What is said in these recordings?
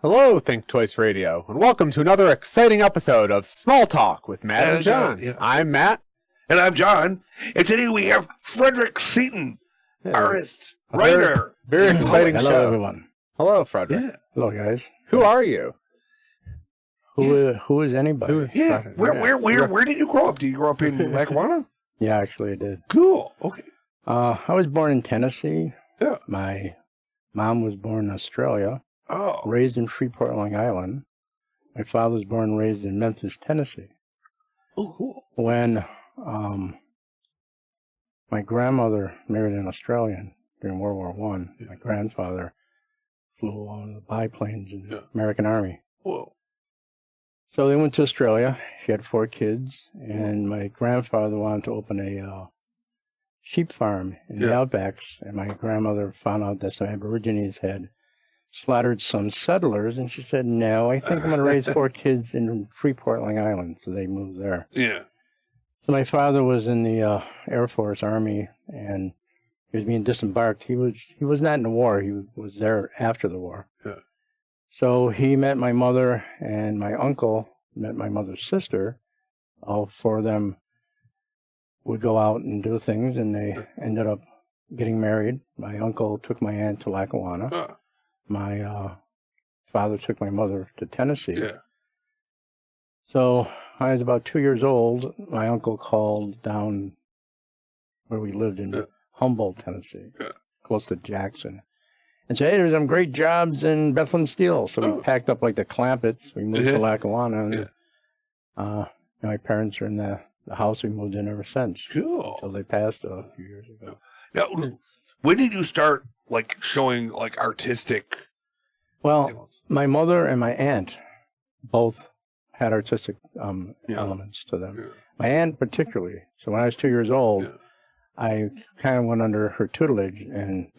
Hello, Think Twice Radio, and welcome to another exciting episode of Smalltalk with Matt and John. Yeah. I'm Matt. And I'm John. And today we have Fredric Seaton, artist, writer. Very exciting Hello, show. everyone. Hello, Fredric. Yeah. Hello, guys. Who are you? Who is anybody? Who is Yeah. Fredric? Where did you grow up? Did you grow up in Lackawanna? Yeah, actually, I did. Cool. Okay. I was born in Tennessee. Yeah. My mom was born in Australia, Oh. raised in Freeport, Long Island. My father was born and raised in Memphis, Tennessee. Oh, cool. When my grandmother married an Australian during World War I, my grandfather flew on the biplanes in the American Army. Whoa. So they went to Australia. She had 4 kids, and my grandfather wanted to open a sheep farm in the Outbacks, and my grandmother found out that some Aborigines had slaughtered some settlers, and she said, no, I think I'm going to raise 4 kids in Freeport, Long Island, so they moved there. Yeah. So my father was in the Air Force, Army, and he was being disembarked. He was not in the war. He was there after the war. Yeah. So he met my mother, and my uncle met my mother's sister. All 4 of them would go out and do things, and they ended up getting married. My uncle took my aunt to Lackawanna. My father took my mother to Tennessee. Yeah. So I was about 2 years old. My uncle called down where we lived in Humboldt, Tennessee, close to Jackson, and said, hey, there's some great jobs in Bethlehem Steel. So we packed up like the Clampetts. We moved to Lackawanna. And, my parents are in the house we moved in ever since. Cool. Until they passed a few years ago. Now, when did you start showing artistic? Well, my mother and my aunt both had artistic elements to them. Yeah. My aunt particularly. So when I was 2 years old, I kind of went under her tutelage and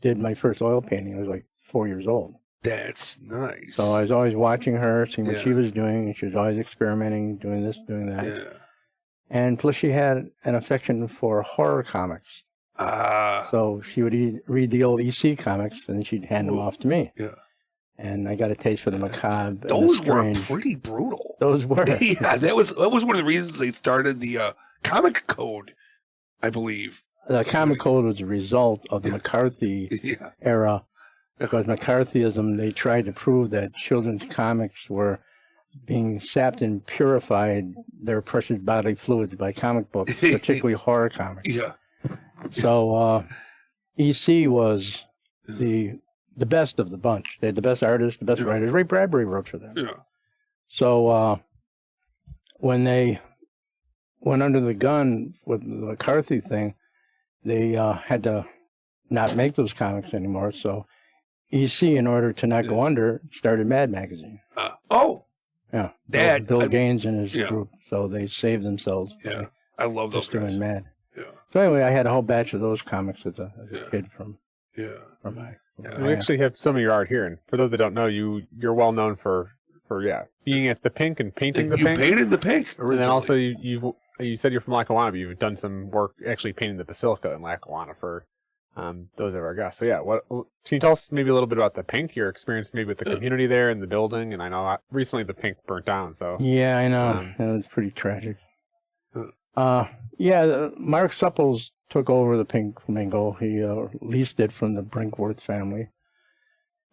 did my first oil painting. I was like 4 years old. That's nice. So I was always watching her, seeing what she was doing, and she was always experimenting, doing this, doing that. Yeah. And plus she had an affection for horror comics. So she would read the old EC comics, and then she'd hand them off to me. Yeah. And I got a taste for the macabre. Those and the were strange. pretty brutal. Those were. Yeah, that was one of the reasons they started the comic code, I believe. The comic code was a result of the McCarthy era. Because McCarthyism, they tried to prove that children's comics were being sapped and purified their precious bodily fluids by comic books, particularly horror comics. Yeah. So EC was the best of the bunch. They had the best artists, the best writers. Ray Bradbury wrote for them. Yeah. So when they went under the gun with the McCarthy thing, they had to not make those comics anymore. So EC, in order to not go under, started Mad Magazine. Yeah. Bill Gaines and his group. So they saved themselves. Yeah. I love those guys. Doing Mad. Yeah. So anyway, I had a whole batch of those comics as a kid from my We actually have some of your art here, and for those that don't know, you're well known for being at the Pink and painting the Pink. You painted the Pink originally. And then also you said you're from Lackawanna, but you've done some work actually painting the Basilica in Lackawanna for those of our guests. So what can you tell us maybe a little bit about the Pink, your experience maybe with the community there and the building? And I know recently the Pink burnt down. So yeah, I know it was pretty tragic. Mark Supples took over the Pink Flamingo. He leased it from the Brinkworth family,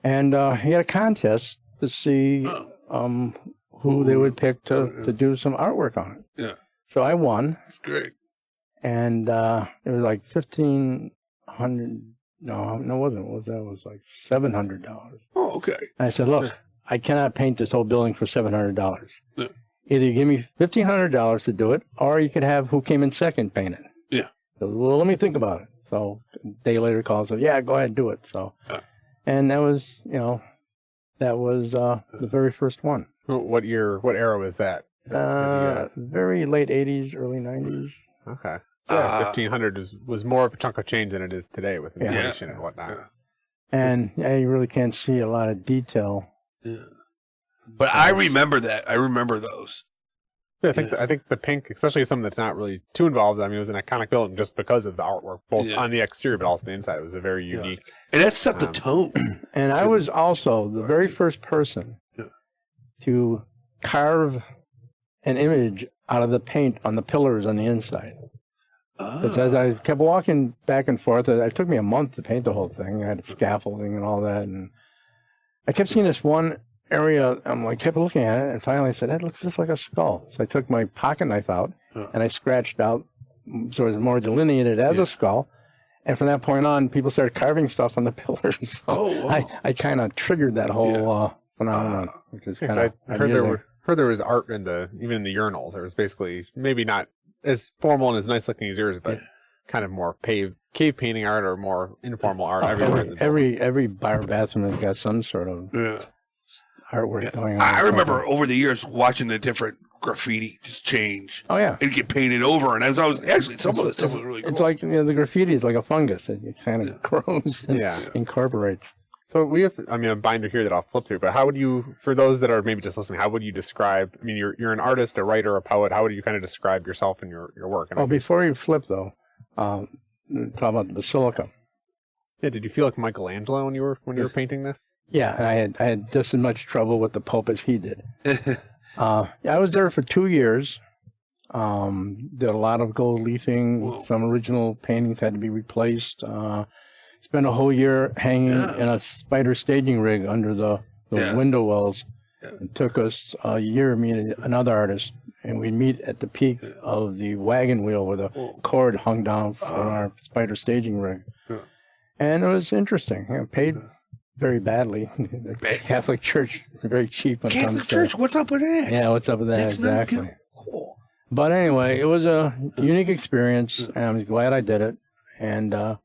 and he had a contest to see who they would pick to do some artwork on it. Yeah. So I won. That's great. And it was like $1,500. No, it wasn't. It was like $700. Oh, okay. And I said, look, I cannot paint this whole building for $700. Yeah. Either you give me $1,500 to do it, or you could have who came in second paint it. Yeah. So, well, let me think about it. So a day later calls, said, yeah, go ahead, do it. So, and that was, the very first one. What era was that? Very late 80s, early 90s. Okay. So 1,500 was more of a chunk of change than it is today with inflation and whatnot. Yeah. And you really can't see a lot of detail. Yeah. But I remember that. I remember those. Yeah, I think the pink, especially something that's not really too involved. I mean, it was an iconic building just because of the artwork, both on the exterior but also the inside. It was a very unique. And that set the tone. And I was also the very first person to carve an image out of the paint on the pillars on the inside. Because as I kept walking back and forth, it took me a month to paint the whole thing. I had scaffolding and all that, and I kept seeing this one area. Kept looking at it, and finally I said, "That looks just like a skull." So I took my pocket knife out and I scratched out so it was more delineated as a skull. And from that point on, people started carving stuff on the pillars. So I kind of triggered that whole phenomenon, which is kind of. I heard there was art in even in the urinals. There was basically maybe not as formal and as nice looking as yours, but kind of more cave painting art or more informal art everywhere. Every bar bathroom has got some sort of artwork going on. I remember over the years watching the different graffiti just change. Oh yeah, and get painted over. And as I was actually, some of the stuff was really cool. It's like the graffiti is like a fungus. It kind of grows and incorporates. So we have, a binder here that I'll flip through, but how would you, for those that are maybe just listening, how would you describe, you're an artist, a writer, a poet, how would you kind of describe yourself and your work? Well, before you flip though, talk about the Basilica. Yeah, did you feel like Michelangelo when you were painting this? Yeah, and I had just as much trouble with the Pope as he did. I was there for 2 years, did a lot of gold leafing, some original paintings had to be replaced, spent a whole year hanging in a spider staging rig under the window wells. It took us a year, me and another artist, and we'd meet at the peak of the wagon wheel where the cord hung down from our spider staging rig. And it was interesting. Paid very badly. The Catholic Church is very cheap when it comes to... Catholic Church, what's up with that? Yeah, what's up with that? That's exactly. Cool. But anyway, it was a unique experience, and I'm glad I did it. And I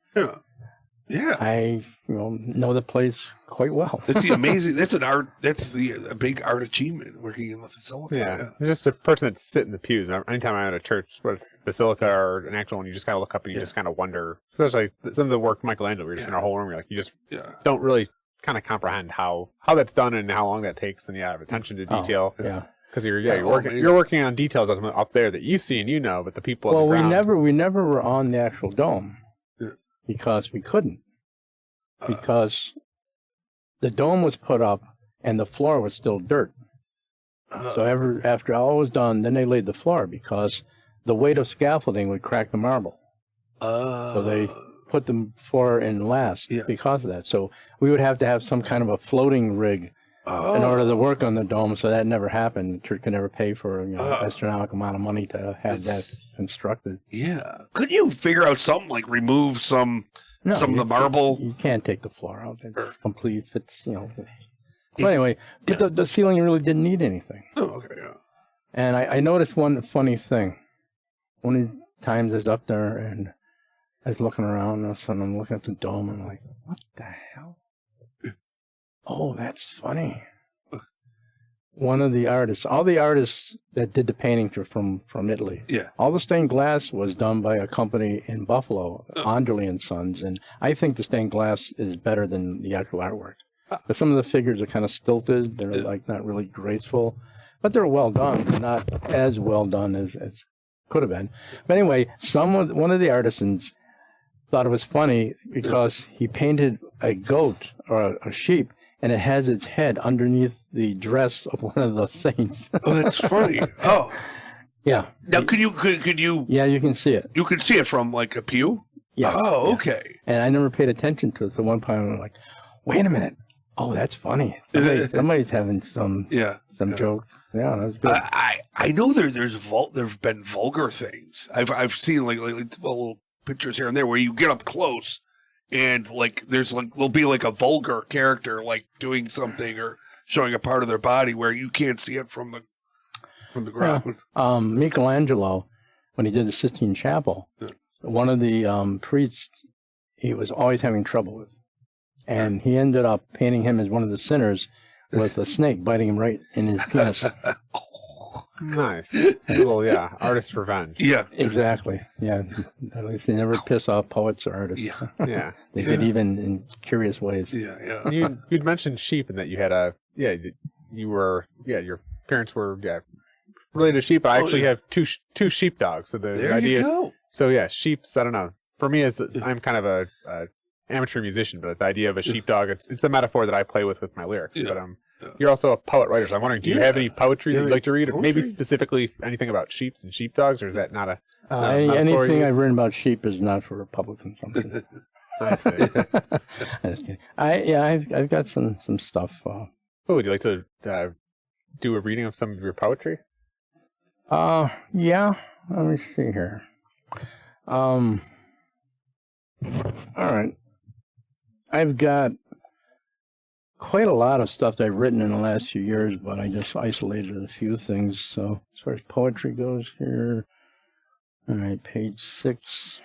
know the place quite well. That's amazing. That's a big art achievement working in the Basilica. Yeah. It's just a person that's sitting in the pews. Anytime I'm at a church, whether it's Basilica or an actual one, you just kind of look up and you just kind of wonder, especially some of the work Michelangelo, you're just in a whole room, you're like, you just don't really kind of comprehend how that's done and how long that takes, and have attention to detail. Because you're working on details up there that you see and but the people on the ground. we never were on the actual dome because we couldn't, because the dome was put up and the floor was still dirt. So after all was done, then they laid the floor because the weight of scaffolding would crack the marble. So they put the floor in last because of that. So we would have to have some kind of a floating rig in order to work on the dome. So that never happened. The church could never pay for astronomical amount of money to have that constructed. Yeah. Could you figure out something like remove some of the marble? You can't take the floor out. It's complete. It's But anyway, but the ceiling really didn't need anything. Oh, okay. Yeah. And I noticed one funny thing. One of the times I was up there and I was looking around and I'm looking at the dome and I'm like, what the hell? Oh, that's funny. One of the artists, all the artists that did the paintings were from Italy. Yeah. All the stained glass was done by a company in Buffalo, Andrely and Sons, and I think the stained glass is better than the actual artwork. But some of the figures are kind of stilted. They're like not really graceful, but they're well done. They're not as well done as could have been. But anyway, one of the artisans thought it was funny because he painted a goat or a sheep, and it has its head underneath the dress of one of the saints. Oh, that's funny. Oh, yeah. Now, could you? Yeah, you can see it. You can see it from like a pew. Yeah. Oh, okay. And I never paid attention to it. So one time I'm like, wait a minute. Oh, that's funny. Somebody's having some joke. Yeah, that was good. I know there's been vulgar things. I've seen like little pictures here and there where you get up close and there'll be like a vulgar character like doing something or showing a part of their body where you can't see it from the ground. Yeah. Michelangelo, when he did the Sistine Chapel, one of the priests he was always having trouble with. And he ended up painting him as one of the sinners with a snake biting him right in his penis. Nice. Well, yeah, artist revenge. Yeah. Exactly. Yeah. At least they never piss off poets or artists. Yeah. Yeah. They get even in curious ways. Yeah, yeah. You'd mentioned sheep and that you had your parents were related to sheep. I actually have two sheepdogs. So the There idea. you go. So yeah, sheep's. I don't know. For me, I'm kind of a amateur musician, but the idea of a sheepdog, it's a metaphor that I play with my lyrics. Yeah. But you're also a poet writer, so I'm wondering, do you have any poetry that you'd like to read, or maybe Poetry? specifically anything about sheep and sheepdogs, or is that not a not a metaphor Anything you I've use? written about sheep is not for public consumption. I see. I'm just kidding. I've got some stuff. Oh, would you like to do a reading of some of your poetry? Yeah. Let me see here. All right. I've got quite a lot of stuff that I've written in the last few years, but I just isolated a few things. So as far as poetry goes here, all right, page 6.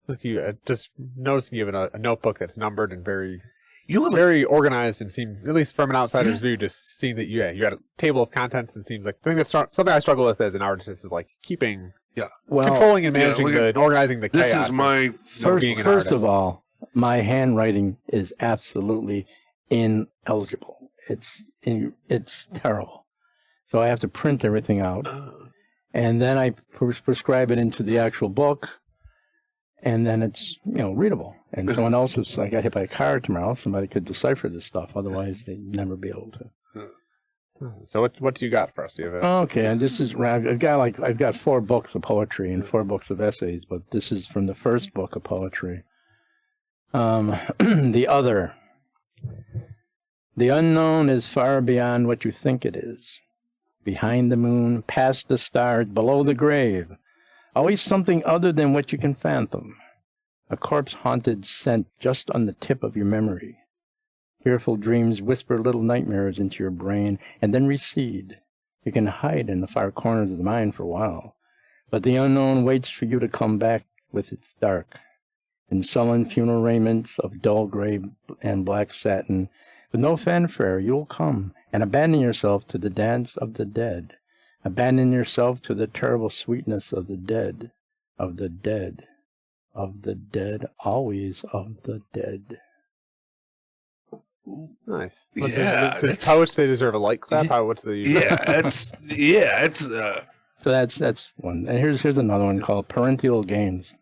Look, you just noticing you have a notebook that's numbered and very You have very organized, and seem, at least from an outsider's view, just seeing that you had a table of contents, and seems like the thing that's something I struggle with as an artist is like keeping, controlling and managing and organizing the this chaos. is my being an First artist. of all, my handwriting is absolutely ineligible. It's terrible. So I have to print everything out, and then I prescribe it into the actual book, and then it's readable. And someone else is I got hit by a car tomorrow. Somebody could decipher this stuff. Otherwise, they'd never be able to. So what do you got for us? You have Okay, and this is I've got 4 books of poetry and 4 books of essays, but this is from the first book of poetry. The Other. The unknown is far beyond what you think it is. Behind the moon, past the stars, below the grave. Always something other than what you can fathom. A corpse-haunted scent just on the tip of your memory. Fearful dreams whisper little nightmares into your brain and then recede. You can hide in the far corners of the mind for a while, but the unknown waits for you to come back with its dark. In sullen funeral raiments of dull gray and black satin, with no fanfare, you'll come and abandon yourself to the dance of the dead. Abandon yourself to the terrible sweetness of the dead, of the dead, of the dead, always of the dead. nice. Yeah, Does poets they deserve a light clap? What's the it's So that's one. And here's another one called Parental Games.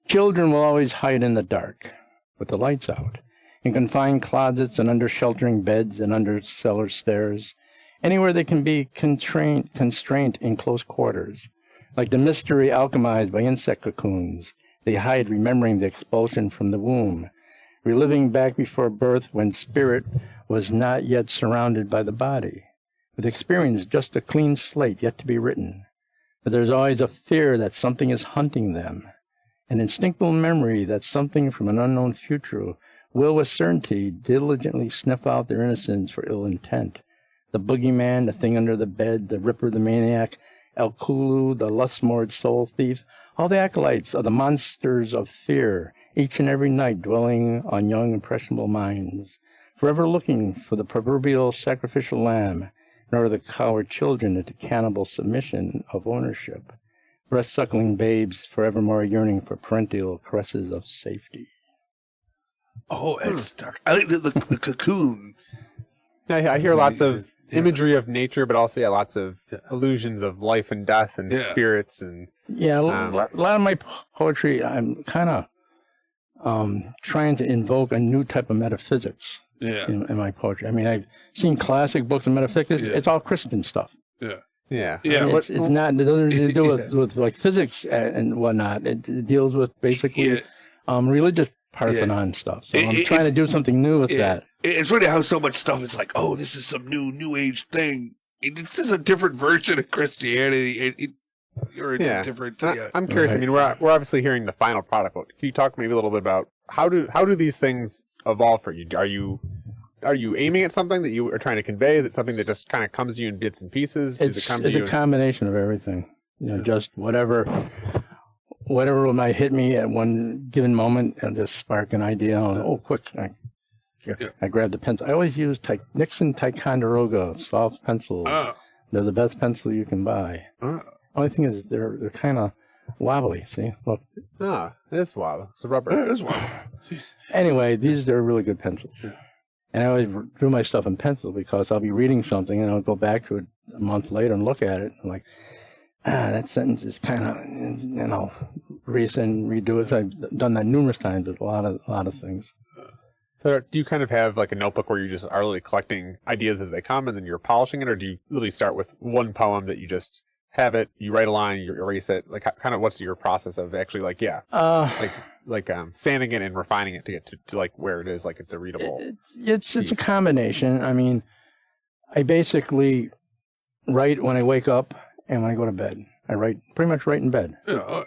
Children will always hide in the dark, with the lights out, in confined closets and under sheltering beds and under cellar stairs, anywhere they can be constrained in close quarters. Like the mystery alchemized by insect cocoons, they hide remembering the expulsion from the womb, reliving back before birth when spirit was not yet surrounded by the body, with experience just a clean slate yet to be written. But there's always a fear that something is hunting them, an instinctual memory that something from an unknown future will with certainty diligently sniff out their innocence for ill intent. The boogeyman, the thing under the bed, the ripper, the maniac, El Kulu, the lust-moored soul thief, all the acolytes are the monsters of fear, each and every night dwelling on young impressionable minds, forever looking for the proverbial sacrificial lamb, nor the coward children into cannibal submission of ownership, breast-suckling babes forevermore yearning for parental caresses of safety. Oh, it's dark. I like the cocoon. I hear lots of imagery of nature, but also lots of illusions of life and death and spirits and Yeah, a lot of my poetry, I'm kind of trying to invoke a new type of metaphysics in my poetry. I mean, I've seen classic books of metaphysics. It's all Christian stuff. yeah. It's not. It doesn't really do with like physics and whatnot. It deals with basically religious Parthenon stuff. So I'm trying to do something new with that. It's funny how so much stuff is like, oh, this is some new age thing. It's just a different version of Christianity. It's a different. I'm curious. Right. I mean, we're obviously hearing the final product. But can you talk maybe a little bit about how do these things evolve for you? Are you aiming at something that you are trying to convey? Is it something that just kind of comes to you in bits and pieces? Does it come to It's you? a combination of everything. Just whatever might hit me at one given moment and just spark an idea. Quick! I grab the pencil. I always use Nixon Ticonderoga soft pencils. They're the best pencil you can buy. Only thing is they're kind of wobbly. See, look. It is wild. It's a rubber. It is wild. Anyway, they're really good pencils. And I always drew my stuff in pencil because I'll be reading something and I'll go back to it a month later and look at it. I'm like, that sentence is kind of, and I'll redo it. So I've done that numerous times with a lot of things. So do you kind of have like a notebook where you just are really collecting ideas as they come and then you're polishing it, or do you really start with one poem that you just have it, you write a line, you erase it? Like, kind of what's your process of actually sanding it and refining it to get to like where it is, like it's a readable it's a combination. I mean, I basically write when I wake up and when I go to bed. I pretty much write in bed. Yeah.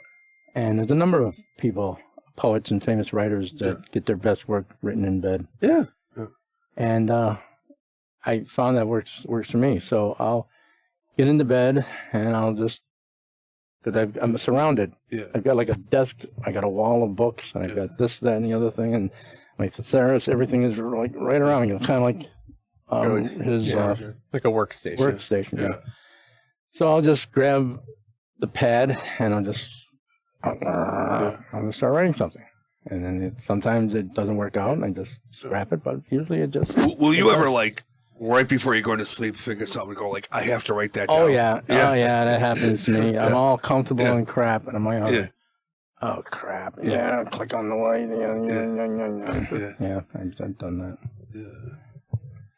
And there's a number of people, poets and famous writers, that get their best work written in bed. Yeah. And I found that works for me. So I'll get into bed and I'll just, because I'm surrounded. Yeah. I've got like a desk, I got a wall of books, and I've got this, that, and the other thing, and my thesaurus, everything is like right around me. It's kind of like his like a workstation. Workstation, yeah. So I'll just grab the pad and I'll just start writing something. And then sometimes it doesn't work out and I just scrap it, but usually it just... Will you ever, like, right before you're going to sleep, think of something and go, like, I have to write that down? Oh, yeah. That happens to me. I'm all comfortable in crap, and I'm like, oh, crap. Yeah, click on the light. Yeah, I've done that. Yeah.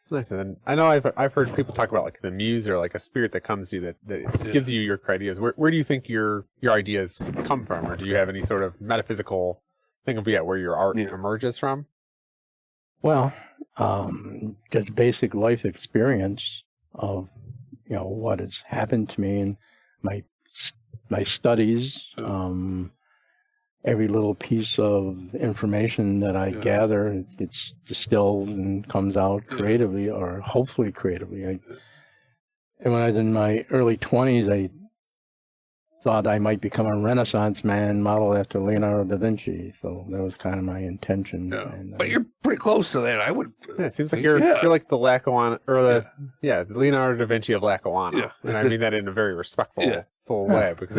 Nice. And then I know I've heard people talk about like the muse or like a spirit that comes to you that gives you your ideas. Where do you think your ideas come from, or do you have any sort of metaphysical thing of where your art emerges from? Well, just basic life experience of what has happened to me and my studies. Every little piece of information that I gather, it's distilled and comes out creatively, or hopefully creatively. And when I was in my early 20s, I thought I might become a Renaissance man modeled after Leonardo da Vinci. So that was kind of my intention. Yeah. And, But you're pretty close to that. I would. Yeah, it seems like you're like the Lackawanna, or the Leonardo da Vinci of Lackawanna. Yeah. And I mean that in a very respectful full way, because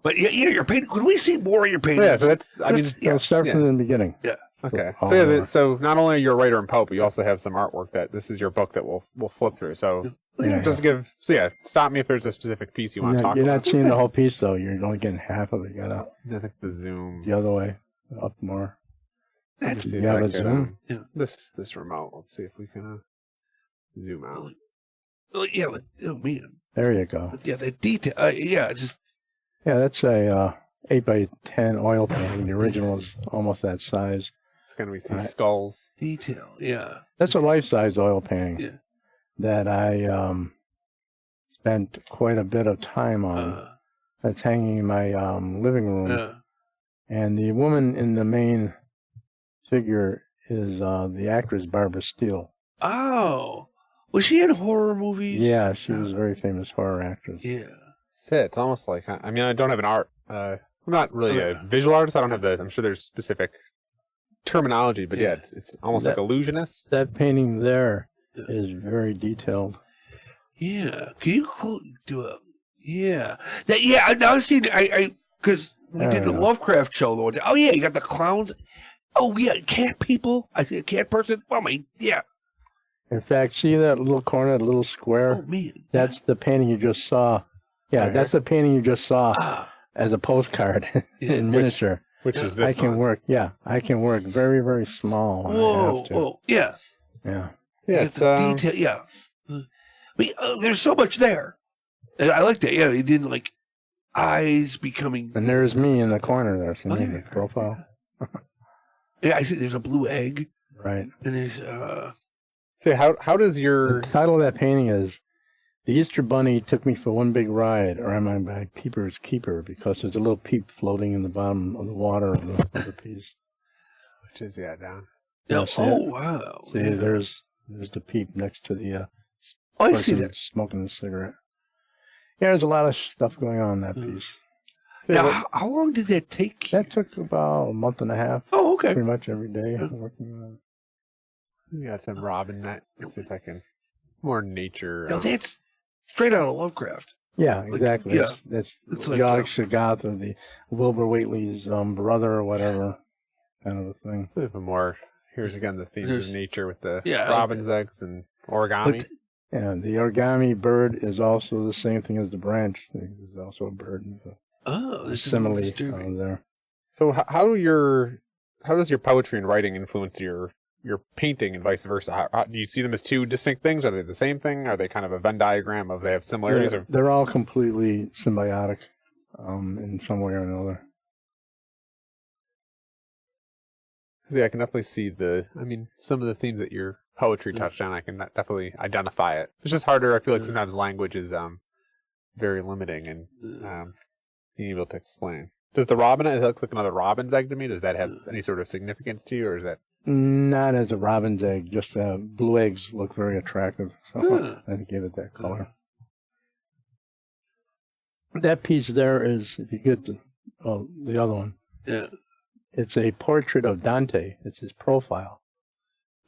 But you're painting. Could we see more of your paintings? Yeah, so that's. I mean, I'll start from the beginning. Yeah. Okay. So so not only are you a writer and poet, but you also have some artwork that this is your book that we'll flip through. So just to give. So stop me if there's a specific piece you want to talk about. You're not seeing the whole piece though. You're only getting half of it. You gotta. I think the zoom the other way, up more. That's You have a zoom. This remote. Let's see if we can zoom out. Yeah. Oh man. There you go. Yeah, the detail. That's a 8x10 oil painting. The original is almost that size. It's gonna be see skulls. Detail. Yeah. That's a life-size oil painting. Yeah. That I spent quite a bit of time on. That's hanging in my living room. And the woman in the main figure is the actress Barbara Steele. Oh, was she in horror movies? Yeah, she was a very famous horror actress. Yeah. It's almost like, I mean, I don't have an art. I'm not really a visual artist. I don't have I'm sure there's specific terminology, but it's almost like illusionist. That painting there is very detailed. Yeah. Can you do a? Yeah. Now I've seen. Because we did a Lovecraft show the one day. Oh yeah, you got the clowns. Oh yeah, cat people. I see a cat person. Oh my, yeah. In fact, see that little corner, that little square? Oh man. That's the painting you just saw. Yeah, that's the painting you just saw as a postcard in miniature. Which is this I can work very, very small. Whoa, yeah. Yeah. Yeah, it's detail, yeah. But, there's so much there. And I like that, yeah. He didn't like eyes becoming... And there's me in the corner there, so the profile. Yeah, I see there's a blue egg. Right. And there's... So how does your... The title of that painting is The Easter Bunny Took Me for One Big Ride, or Am I My Peeper's Keeper? Because there's a little peep floating in the bottom of the water of the piece. Which is, down. Yeah, wow. See, there's the peep next to the I see that. Smoking a cigarette. Yeah, there's a lot of stuff going on in that piece. So now, how long did that take? That took about a month and a half. Oh, okay. Pretty much every day working on it. We got some Robin that. Let's see if I can. More nature. No, that's straight out of Lovecraft. Yeah, exactly. Like, that's like Yog Shagath, or the Wilbur Whately's brother or whatever kind of a thing. A more Here's again the themes of nature with the Yeah, robin's eggs and origami. And the origami bird is also the same thing as the branch. There's also a bird. This is Simile disturbing. there. So how does your poetry and writing influence your painting and vice versa? How, do you see them as two distinct things? Are they the same thing? Are they kind of a Venn diagram of they have similarities? They're all completely symbiotic in some way or another. Yeah, I can definitely see some of the themes that your poetry touched on. I can definitely identify it. It's just harder. I feel like sometimes language is very limiting and being able to explain. Does the robin? It looks like another robin's egg to me. Does that have any sort of significance to you, or is that not as a robin's egg? Just blue eggs look very attractive, so I gave it that color. That piece there is, if you get the other one. Yeah. It's a portrait of Dante. It's his profile.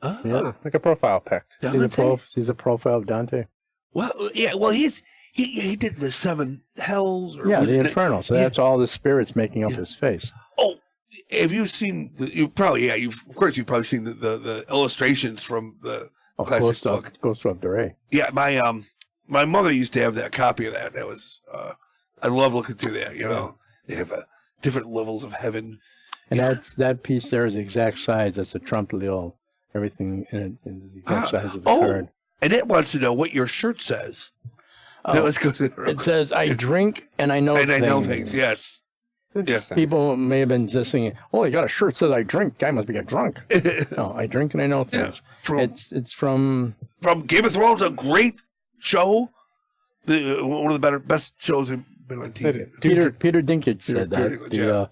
Oh, Yeah. like a profile pic? See the profile of Dante? Well, yeah. Well, he did the 7 hells. Or the Inferno. So that's all the spirits making up his face. Oh, have you seen? You've probably seen the illustrations from the classic book. Ghost of Duray. Yeah, my mother used to have that copy of that. That was I love looking through that. You know, they have different levels of heaven. And that piece there is the exact size. That's a trumpe l'oeil. Everything in it is the exact size of the card. And it wants to know what your shirt says. So let's go to the It says, I drink and I know things. I know things, yes. Yes. People may have been just thinking, oh, you got a shirt that says I drink. Guy must be a drunk. No, I drink and I know things. Yeah. It's from Game of Thrones, a great show. One of the best shows have been on TV. Peter Dinklage said that. Dinklage,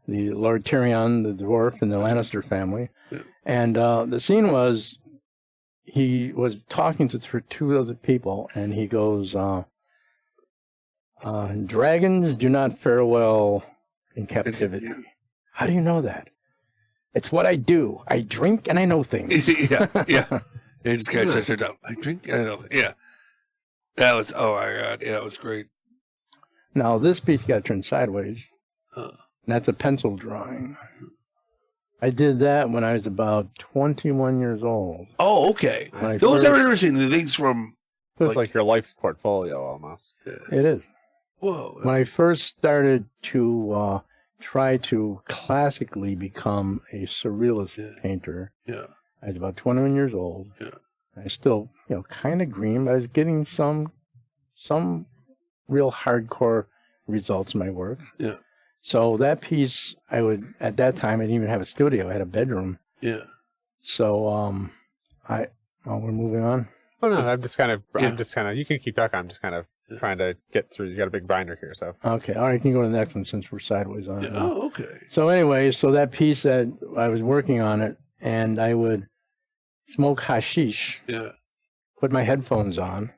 the Lord Tyrion, the dwarf, and the Lannister family. Yeah. And the scene was, he was talking to 2 other people, and he goes, dragons do not fare well in captivity. Yeah. How do you know that? It's what I do. I drink and I know things. yeah. And this guy sits there down. I drink and I know things. Yeah. That was, oh my God. Yeah, that was great. Now, this piece got turned sideways. And that's a pencil drawing. I did that when I was about 21 years old. Oh, okay. Those I've never seen. The things from... This is like your life's portfolio, almost. It is. Whoa. When I first started to try to classically become a surrealist painter, I was about 21 years old. Yeah. I still, kind of green, but I was getting some real hardcore results in my work. Yeah. So that piece, at that time, I didn't even have a studio. I had a bedroom. Yeah. So, we're moving on. Oh, no, I'm just kind of, you can keep talking. I'm just kind of trying to get through. You got a big binder here, so. Okay. All right. You can go to the next one since we're sideways on it. Oh, okay. So anyway, that piece that I was working on it, and I would smoke hashish. Yeah. Put my headphones on.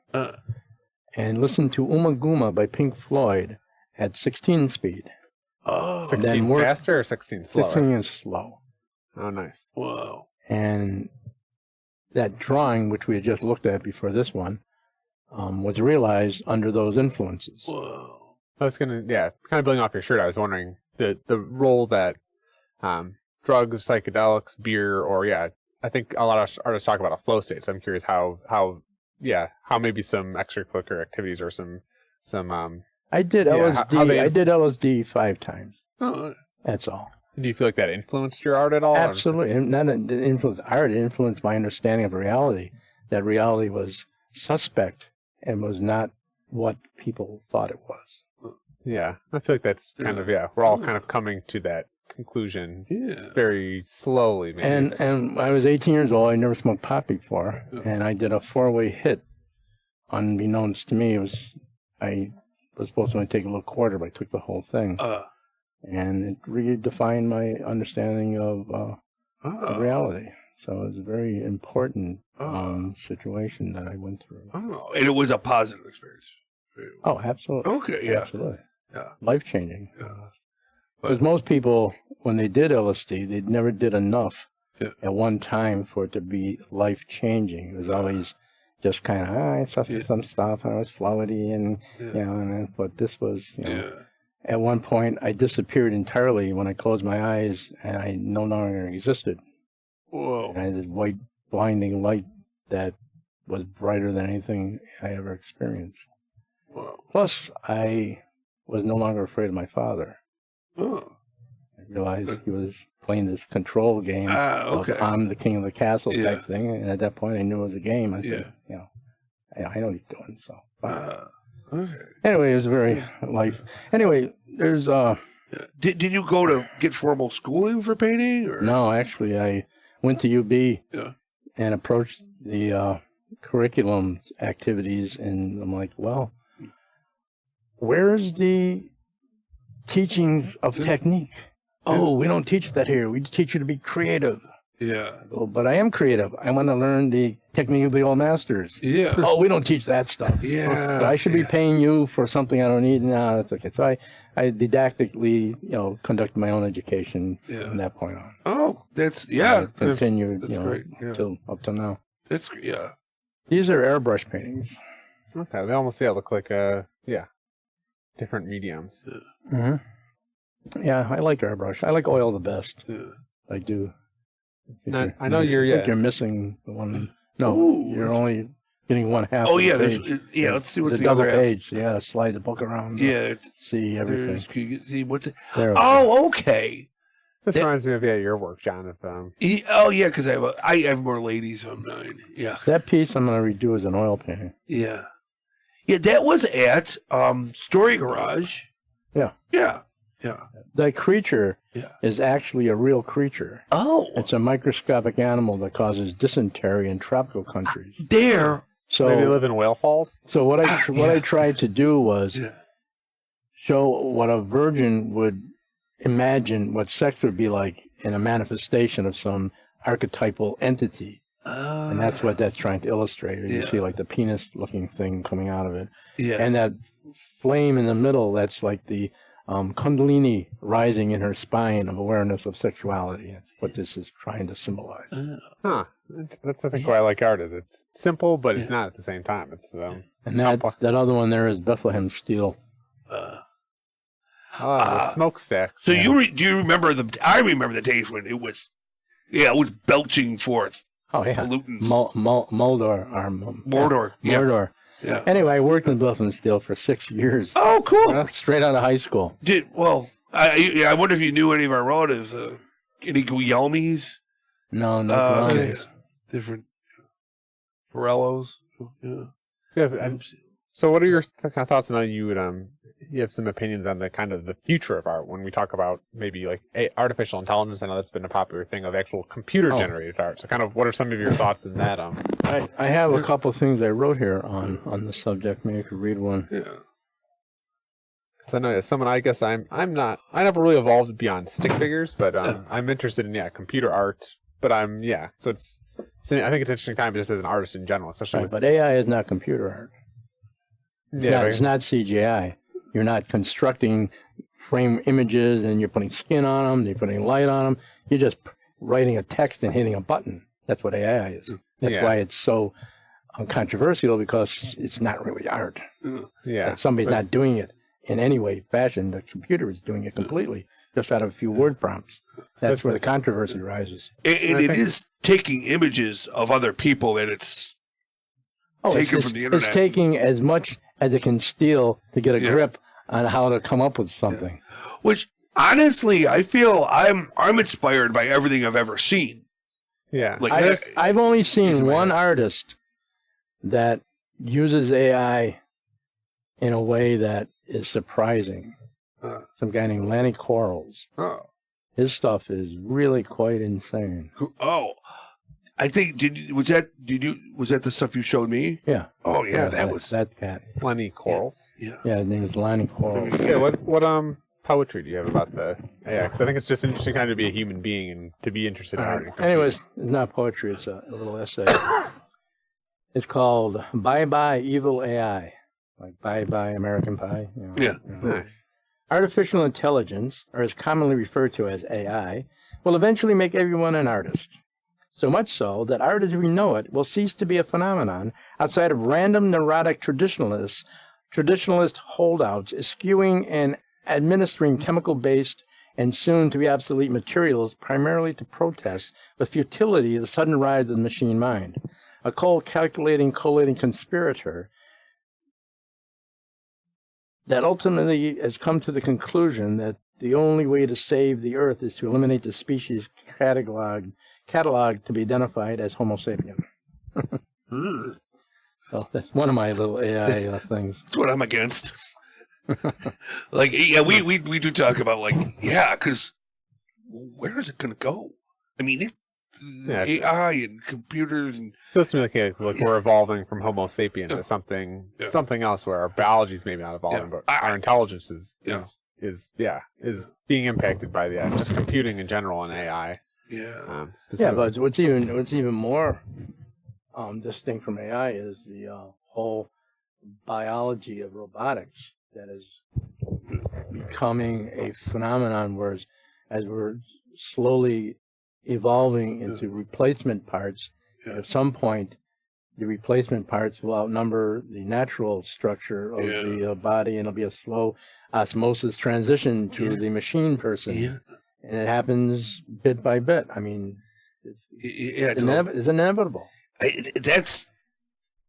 And listen to Uma Guma by Pink Floyd at 16 speed. Oh. 16 faster or 16 slower? 16 is slow. Oh, nice. Wow. And that drawing, which we had just looked at before this one, was realized under those influences. Whoa. I was kind of building off your shirt. I was wondering the role that drugs, psychedelics, beer, or I think a lot of artists talk about a flow state. So I'm curious how maybe some extracurricular activities or some I did LSD. I did LSD 5 times. Oh. That's all. Do you feel like that influenced your art at all? Absolutely. And not influenced art. It influenced my understanding of reality. That reality was suspect and was not what people thought it was. Yeah. I feel like that's kind of, we're all kind of coming to that conclusion very slowly, maybe. And I was 18 years old. I never smoked pot before. And I did a 4-way hit. Unbeknownst to me, I was supposed to only take a little quarter, but I took the whole thing. And it redefined my understanding of reality. So it was a very important situation that I went through. Oh, and it was a positive experience. Oh, absolutely. Okay, yeah. Absolutely. Yeah. Life-changing. Yeah. Because most people, when they did LSD, they never did enough at one time for it to be life-changing. It was always just kind of, I saw some stuff, and it was floaty, and, but this was, At one point, I disappeared entirely when I closed my eyes, and I no longer existed. Whoa. And I had this white blinding light that was brighter than anything I ever experienced. Whoa. Plus, I was no longer afraid of my father. Oh. I realized he was playing this control game Okay. of I'm the king of the castle Yeah. type thing. And at that point, I knew it was a game. I Yeah. said, I know what he's doing. So, Okay. anyway, it was very life. Anyway, there's Did you go to get formal schooling for painting? Or? no, actually, I went to UB Yeah. and approached the curriculum activities, and I'm like, well, where's the teachings of technique? Oh, we don't teach that here. We just teach you to be creative. Yeah. Oh, but I am creative. I want to learn the technique of the old masters. Yeah. Oh, we don't teach that stuff. Yeah. So I should be paying you for something I don't need. No, that's okay. So I didactically, conducted my own education from that point on. Oh, that's I continued, that's great. Yeah. up till now. That's yeah. These are airbrush paintings. Okay, they almost look like different mediums. Mm-hmm. Yeah, I like airbrush. I like oil the best. Yeah. I do. I know you're I think you're missing the one. No, Ooh. you're only getting one half. Oh of yeah, the there's page. let's see what There's the a double other half. page. You gotta slide the book around. Yeah. See everything. Can you see what's it? There. Oh, okay. This reminds me of your work, John. Of Oh yeah, because I have more ladies on mine. Yeah. That piece I'm gonna redo as an oil painting. Yeah. Yeah, that was at Story Garage. Yeah. Yeah. Yeah. The creature Yeah. is actually a real creature. Oh. It's a microscopic animal that causes dysentery in tropical countries. There. So they live in whale falls. So what I tried to do was Yeah. show what a virgin would imagine what sex would be like in a manifestation of some archetypal entity. And that's what that's trying to illustrate. You see like the penis-looking thing coming out of it. Yeah. And that flame in the middle, that's like the Kundalini rising in her spine of awareness of sexuality. That's what this is trying to symbolize. Huh. That's I think why I like art is it's simple, but it's not at the same time. It's And that other one there is Bethlehem Steel. the smokestacks. So do you remember I remember the days when it was belching forth Oh yeah, pollutants. Mordor. Mordor. Yeah. Mordor. Yeah. Anyway, I worked in Bethlehem Steel for 6 years. Oh, cool. Straight out of high school. I wonder if you knew any of our relatives. Any Guillermis? No, Okay. Different Forellos. Yeah. Yeah. So, what are your kind of thoughts on how you would you have some opinions on the kind of the future of art when we talk about maybe like artificial intelligence? I know that's been a popular thing of actual computer generated art. So, kind of what are some of your thoughts in that? I have a couple of things I wrote here on the subject. Maybe I could read one. Yeah. Because I know as someone, I guess I never really evolved beyond stick figures, but I'm interested in computer art. But so I think it's an interesting time just as an artist in general, especially But AI is not computer art. It's not CGI. You're not constructing frame images and you're putting skin on them, you're putting light on them. You're just writing a text and hitting a button. That's what AI is. That's why it's so controversial, because it's not really art. Yeah. Somebody's not doing it in any way, fashion. The computer is doing it completely, just out of a few word prompts. That's where the controversy rises. And it is taking images of other people that it's taken from the internet. It's taking as much as it can steal to get a grip on how to come up with something. Which, honestly, I feel I'm inspired by everything I've ever seen. Yeah. Like I've only seen one artist that uses AI in a way that is surprising. Some guy named Lanny Quarles. Oh. His stuff is really quite insane. Oh, I think was that the stuff you showed me? Yeah. Oh yeah, that was that cat. Lenny Quarles. Yeah. Yeah, his name is Lanny Quarles. Yeah. What poetry do you have about the AI? Because I think it's just an interesting time to be a human being and to be interested in art. Anyways, it's not poetry. It's a little essay. It's called "Bye Bye Evil AI," like "Bye Bye American Pie." Yeah. Nice. Artificial intelligence, or as commonly referred to as AI, will eventually make everyone an artist. So much so that art as we know it will cease to be a phenomenon outside of random neurotic traditionalist holdouts eschewing and administering chemical-based and soon to be obsolete materials, primarily to protest the futility of the sudden rise of the machine mind. A cold, calculating, collating conspirator that ultimately has come to the conclusion that the only way to save the Earth is to eliminate the species catalog to be identified as Homo sapien. So that's one of my little AI things. That's what I'm against. Like, yeah, we do talk about, like, yeah, because where is it going to go? I mean, AI and computers and feels to me like we're evolving from Homo sapien to something else where our biology's maybe not evolving, but our intelligence is being impacted by just computing in general and AI. Yeah. But what's even more distinct from AI is the whole biology of robotics that is becoming a phenomenon, whereas as we're slowly evolving into replacement parts, at some point the replacement parts will outnumber the natural structure of the body, and it'll be a slow osmosis transition to the machine person. Yeah. And it happens bit by bit. I mean, it's inevitable. I mean,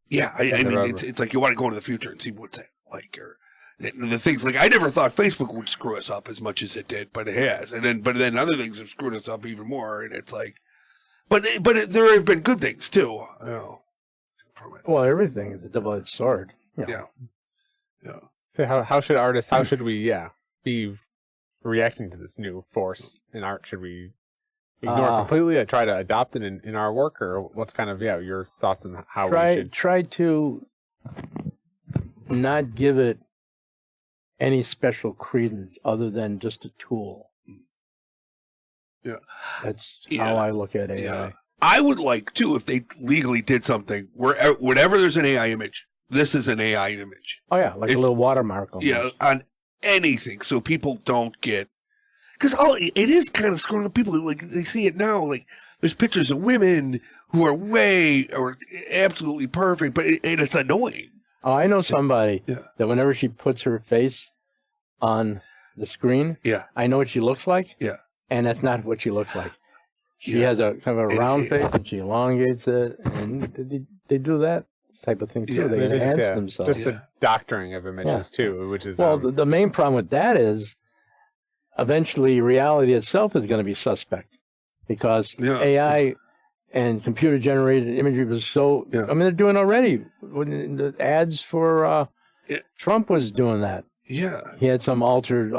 it's like you want to go into the future and see what's that like, or the things like I never thought Facebook would screw us up as much as it did, but it has. But then other things have screwed us up even more, and it's like, there have been good things too. You know, well, everything is a double-edged sword. Yeah. So how should we be reacting to this new force in art? Should we ignore it completely or try to adopt it in our work, or what's kind of your thoughts on how we should try to not give it any special credence other than just a tool? Yeah, that's how I look at AI. Yeah. I would like too if they legally did something where whenever there's an AI image, this is an AI image. Oh yeah, like a little watermark. On anything, so people don't get. Because it is kind of screwing up people. Like, they see it now. Like, there's pictures of women who are absolutely perfect, but it's annoying. Oh, I know somebody that whenever she puts her face on the screen, I know what she looks like. Yeah. And that's not what she looks like. She has a kind of a round face, and she elongates it, and they do that type of thing too. Yeah, they enhance themselves. Just the doctoring of images too, which is the main problem with that is, eventually, reality itself is going to be suspect, because AI and computer-generated imagery was so. I mean, they're doing already. When the ads for Trump was doing that. Yeah, he had some altered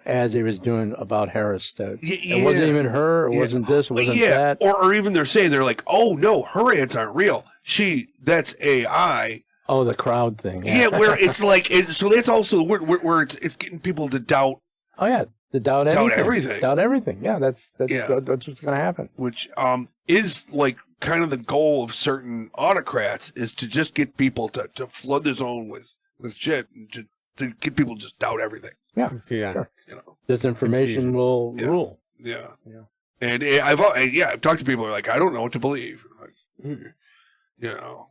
ads he was doing about Harris. That it wasn't even her. It wasn't this. It wasn't that. Or even they're like, oh no, her ads aren't real. That's AI. Oh, the crowd thing. Yeah, where it's like, so that's also where it's getting people to doubt. Oh yeah. To doubt everything. Doubt everything. Yeah, that's what's going to happen. Which is like kind of the goal of certain autocrats, is to just get people to flood the zone with shit, and to get people to just doubt everything. Yeah. Sure. You know, disinformation will rule. Yeah. And I've talked to people who are like, I don't know what to believe. Like, you know,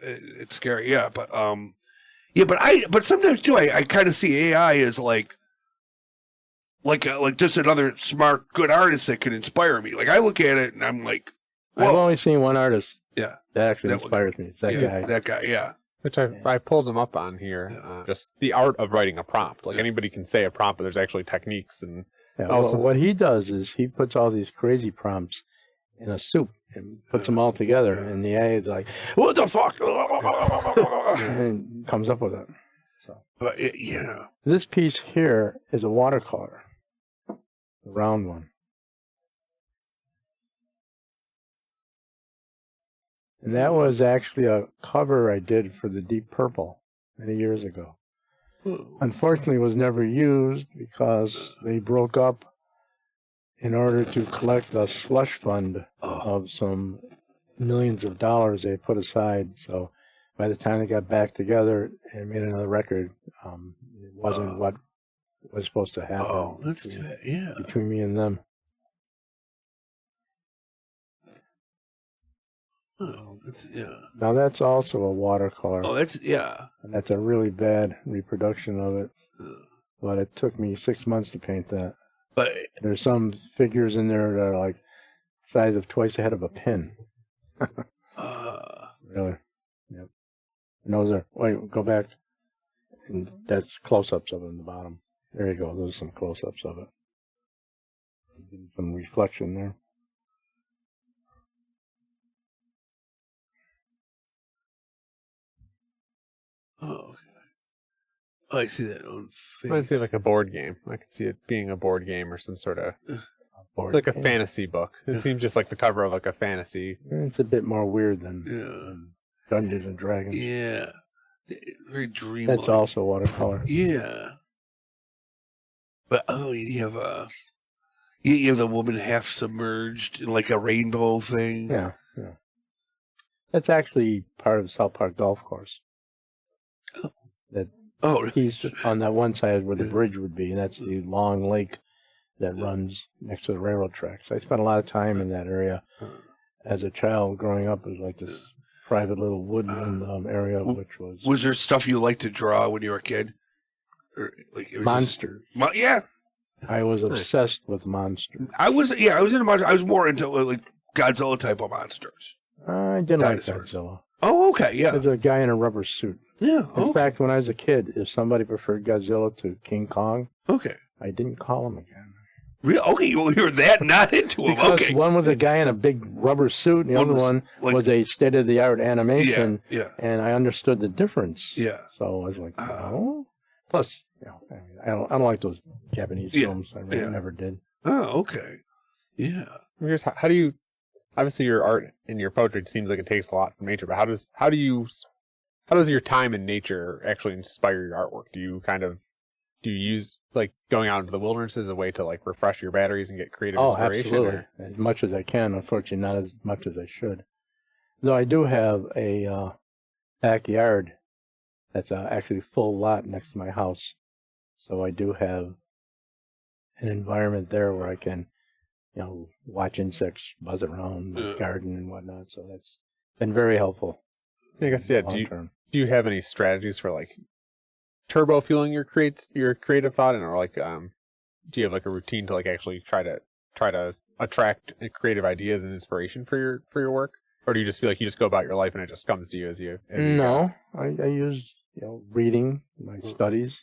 it's scary. Yeah, but sometimes too, I kind of see AI as like just another smart, good artist that can inspire me. Like, I look at it and I'm like, whoa. I've only seen one artist. Yeah, that actually inspires me. It's that guy. That guy. Yeah. Which I pulled him up on here. Just the art of writing a prompt. Like, anybody can say a prompt, but there's actually techniques and. Also, what he does is he puts all these crazy prompts in a soup and puts them all together, and the AI is like, "What the fuck?" and comes up with it. So, but this piece here is a watercolor, the round one, and that was actually a cover I did for the Deep Purple many years ago. Unfortunately, it was never used because they broke up in order to collect a slush fund of some millions of dollars they put aside. So by the time they got back together and made another record, it wasn't what was supposed to happen between me and them. Now that's also a watercolor. And that's a really bad reproduction of it. But it took me 6 months to paint that. But There's some figures in there that are like the size of twice the head of a pin. Really? Yep. And those are, wait, go back. And that's close-ups of it in the bottom. There you go. Those are some close-ups of it. Some reflection there. oh, okay. Oh, I see that on face. I see like a board game. I could see it being a board game or some sort of Board like a game. fantasy book. It seems just like the cover of like a fantasy. It's a bit more weird than Yeah. Dungeons and Dragons. Yeah. Very dreamlike. That's also watercolor. Yeah. But you have you have the woman half submerged in like a rainbow thing. Yeah, yeah. That's actually part of the South Park golf course. That Oh, he's on that one side where the bridge would be, and that's the long lake that runs next to the railroad tracks. I spent a lot of time in that area as a child growing up. It was like this private little woodland area, which was... Was there stuff you liked to draw when you were a kid? Or, like, it was monsters. Yeah. I was obsessed with monsters. I was into monsters. I was more into like Godzilla type of monsters. I didn't Dinosaurs. like Godzilla. Oh, okay, yeah. There's a guy in a rubber suit. Yeah, In fact, when I was a kid, if somebody preferred Godzilla to King Kong, okay. I didn't call him again. Okay, you were that not into him. Because Okay. one was a guy in a big rubber suit, and the other one like- was a state-of-the-art animation, Yeah, and I understood the difference. yeah. So I was like, no. Plus, I mean, I don't like those Japanese films. I really never did. Oh, okay. Yeah. I'm curious, how do you? Obviously, your art and your poetry seems like it takes a lot from nature, but how does your time in nature actually inspire your artwork? Do you use like going out into the wilderness as a way to like refresh your batteries and get creative inspiration? Absolutely. Or? As much as I can. Unfortunately, not as much as I should. Though I do have a backyard that's actually a full lot next to my house. So I do have an environment there where I can, watch insects buzz around the garden and whatnot. So that's been very helpful. I guess, yeah. Do you have any strategies for like turbo fueling your creative thought, and or like do you have like a routine to like actually try to attract creative ideas and inspiration for your work, or do you just feel like you just go about your life and it just comes to you as you No, I use reading, my studies.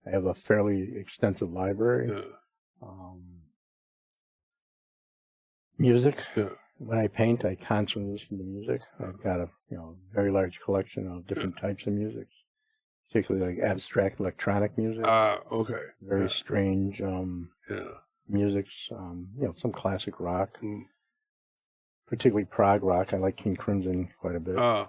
I have a fairly extensive library. Music. Yeah. When I paint, I constantly listen to music. I've got a very large collection of different types of music, particularly like abstract electronic music. Okay. Very strange music. Some classic rock, particularly prog rock. I like King Crimson quite a bit. Yeah.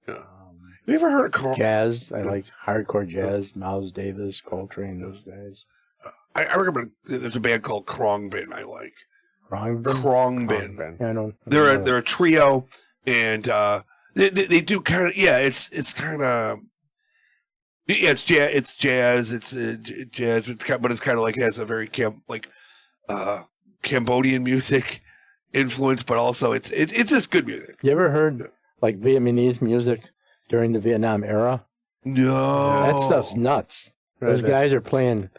Have you ever heard of jazz? I like hardcore jazz. Miles Davis, Coltrane, those guys. I recommend. There's a band called Khruangbin I like. Khruangbin? Yeah, I don't. They're a trio, and they do kind of it's kind of it's jazz it's jazz but it's kind of like has a very Cambodian music influence, but also it's just good music. You ever heard like Vietnamese music during the Vietnam era? No, that stuff's nuts. Those guys are playing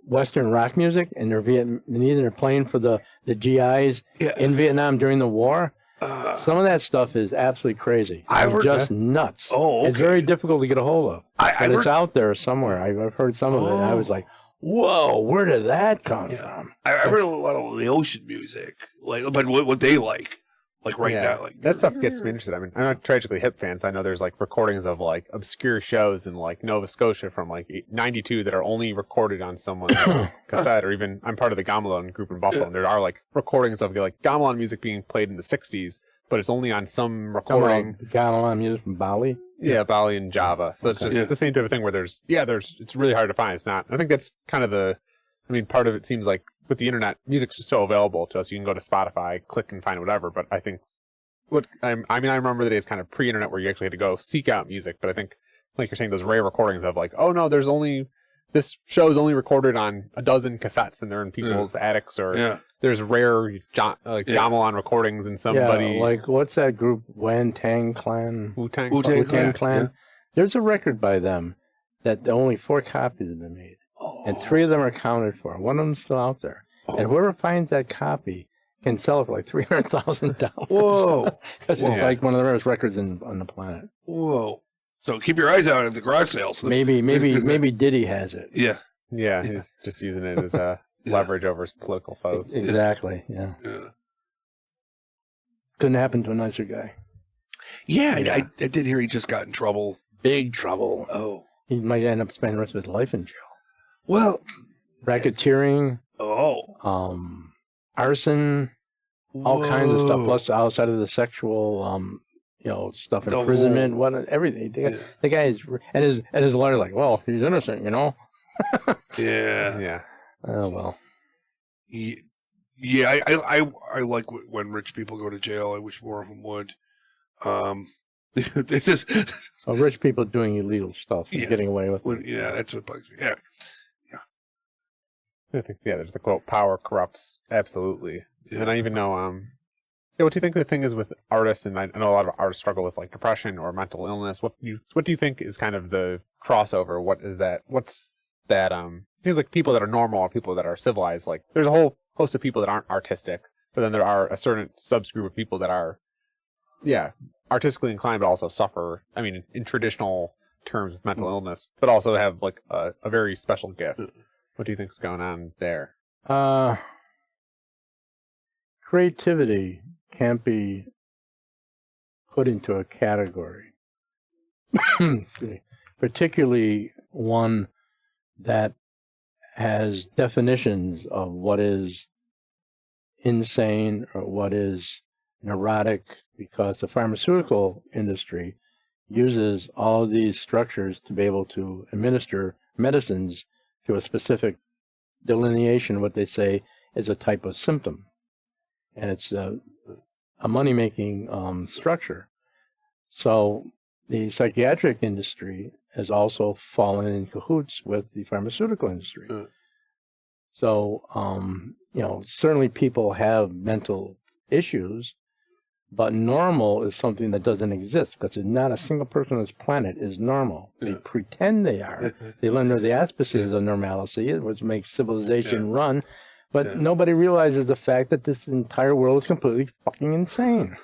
Western rock music, and they're Vietnamese, and they're playing for the GIs in Vietnam during the war. Some of that stuff is absolutely crazy. It's just nuts. Oh, okay. It's very difficult to get a hold of. But it's out there somewhere. I've heard some of it, and I was like, whoa, where did that come from? I've heard a lot of Laotian music, but what they like now. Like that stuff gets me interested. I mean, I'm not Tragically Hip fan, so I know there's like recordings of like obscure shows in like Nova Scotia from like '92 that are only recorded on someone's cassette, or even I'm part of the Gamelan group in Buffalo, and there are like recordings of like Gamelan music being played in the '60s, but it's only on some recording. Gamelan music from Bali. Yeah, Bali and Java. So it's just the same type of thing where there's it's really hard to find. It's not. I think that's kind of part of it seems like with the internet, music's just so available to us. You can go to Spotify, click and find whatever. But I think I remember the days kind of pre-internet where you actually had to go seek out music. But I think, like you're saying, those rare recordings of like, oh no, this show is only recorded on a dozen cassettes and they're in people's attics, or there's rare Gamelan recordings and somebody. Yeah, like what's that group? Wu-Tang Clan. Wu-Tang Clan. There's a record by them that only 4 copies have been made. and 3 of them are accounted for. One of them's still out there. And whoever finds that copy can sell it for like $300,000. Whoa. Because it's like one of the rarest records on the planet. Whoa. So keep your eyes out at the garage sales. Maybe Diddy has it. Yeah. Yeah, he's just using it as a leverage over his political foes. Exactly, yeah. Couldn't happen to a nicer guy. Yeah, I did hear he just got in trouble. Big trouble. Oh. He might end up spending the rest of his life in jail. Well. Racketeering. Arson. All kinds of stuff. Plus outside of the sexual, stuff, imprisonment, everything. The guy is, and his lawyer's like, well, he's innocent, Yeah. Yeah. Oh, well. Yeah, I like when rich people go to jail. I wish more of them would. It's just, rich people doing illegal stuff and getting away with it. Yeah, that's what bugs me. Yeah. I think, there's the quote, power corrupts. Absolutely. Yeah. And I even know, what do you think the thing is with artists? And I know a lot of artists struggle with like depression or mental illness. What do you think is kind of the crossover? What is that? What's that? It seems like people that are normal or people that are civilized, like there's a whole host of people that aren't artistic, but then there are a certain subgroup of people that are, artistically inclined, but also suffer, in traditional terms with mental illness, but also have like a very special gift. What do you think's going on there? Creativity can't be put into a category, particularly one that has definitions of what is insane or what is neurotic, because the pharmaceutical industry uses all of these structures to be able to administer medicines to a specific delineation, what they say is a type of symptom. And it's a money-making structure. So the psychiatric industry has also fallen in cahoots with the pharmaceutical industry. So, certainly people have mental issues, but normal is something that doesn't exist, because there's not a single person on this planet is normal. They pretend they are. They learn the auspices of normalcy, which makes civilization run, but nobody realizes the fact that this entire world is completely fucking insane.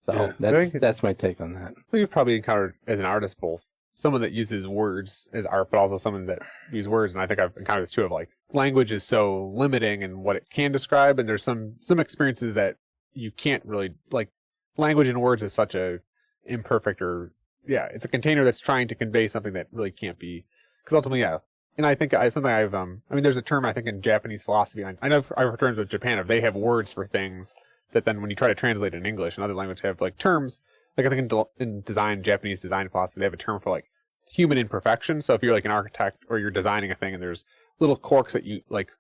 So that's my take on that. Well, you've probably encountered, as an artist, both someone that uses words as art, but also someone that uses words. And I think I've encountered this too, of like, language is so limiting in what it can describe. And there's some experiences that you can't really, like, language and words is such a imperfect, or, it's a container that's trying to convey something that really can't be, because ultimately, And I think something there's a term, I think, in Japanese philosophy. I know I've heard terms with Japan of they have words for things that then when you try to translate in English and other languages have like terms, like I think in design, Japanese design philosophy, they have a term for like human imperfection. So if you're like an architect or you're designing a thing and there's little quirks that you like,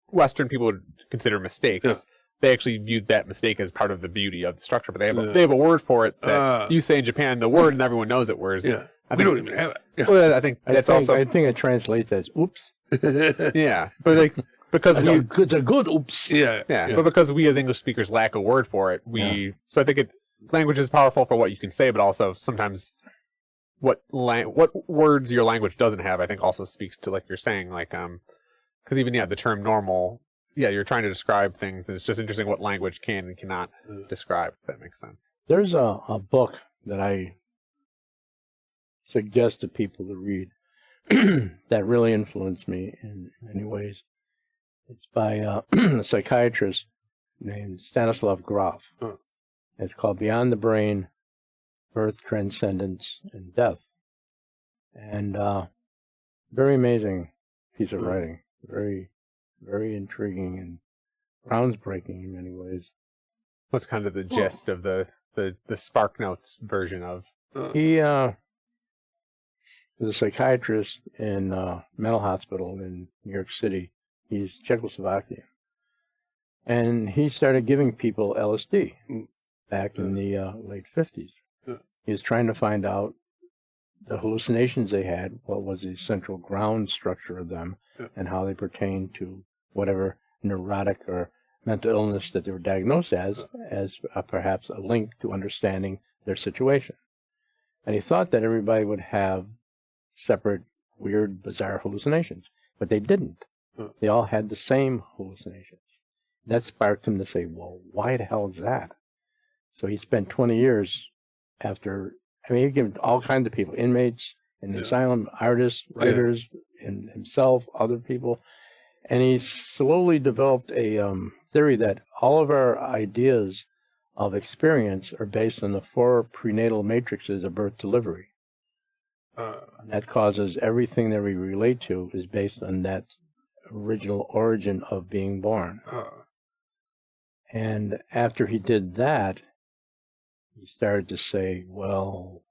Western people would consider mistakes. They actually viewed that mistake as part of the beauty of the structure, but they have a word for it that you say in Japan, the word, and everyone knows it. Whereas we don't even have it. Well, I think I think it translates as oops. But like, because it's a good oops. But because we as English speakers lack a word for it, so I think language is powerful for what you can say, but also sometimes what words your language doesn't have, I think also speaks to, like you're saying, like because even the term normal, you're trying to describe things, and it's just interesting what language can and cannot describe, if that makes sense. There's a book that I suggest to people to read that really influenced me in many ways. It's by a psychiatrist named Stanislav Grof. It's called Beyond the Brain, Birth, Transcendence, and Death. And very amazing piece of writing. Very, very intriguing and groundbreaking in many ways. What's kind of the gist of the Spark Notes version of? He was a psychiatrist in a mental hospital in New York City. He's Czechoslovakian. And he started giving people LSD back in the late 50s. He was trying to find out the hallucinations they had, what was the central ground structure of them, and how they pertain to whatever neurotic or mental illness that they were diagnosed as perhaps a link to understanding their situation. And he thought that everybody would have separate weird, bizarre hallucinations. But they didn't. Huh. They all had the same hallucinations. That sparked him to say, well, why the hell is that? So he spent 20 years after, he gave all kinds of people, inmates in the asylum, artists, writers, and himself, other people. And he slowly developed a theory that all of our ideas of experience are based on the 4 prenatal matrices of birth delivery. That causes everything that we relate to is based on that original origin of being born. And after he did that, he started to say, well,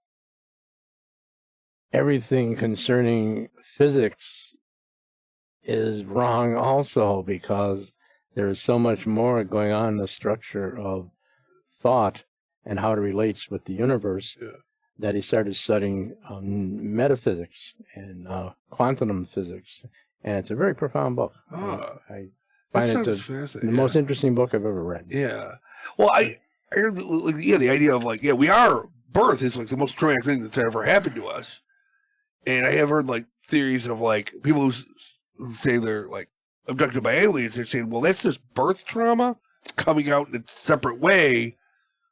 everything concerning physics is wrong also, because there is so much more going on in the structure of thought and how it relates with the universe, that he started studying metaphysics and quantum physics. And it's a very profound book. I find it the most interesting book I've ever read. Yeah. Well, I heard the idea of birth is like the most traumatic thing that's ever happened to us. And I have heard like theories of like people who say they're like abducted by aliens. They're saying, well, that's just birth trauma coming out in a separate way,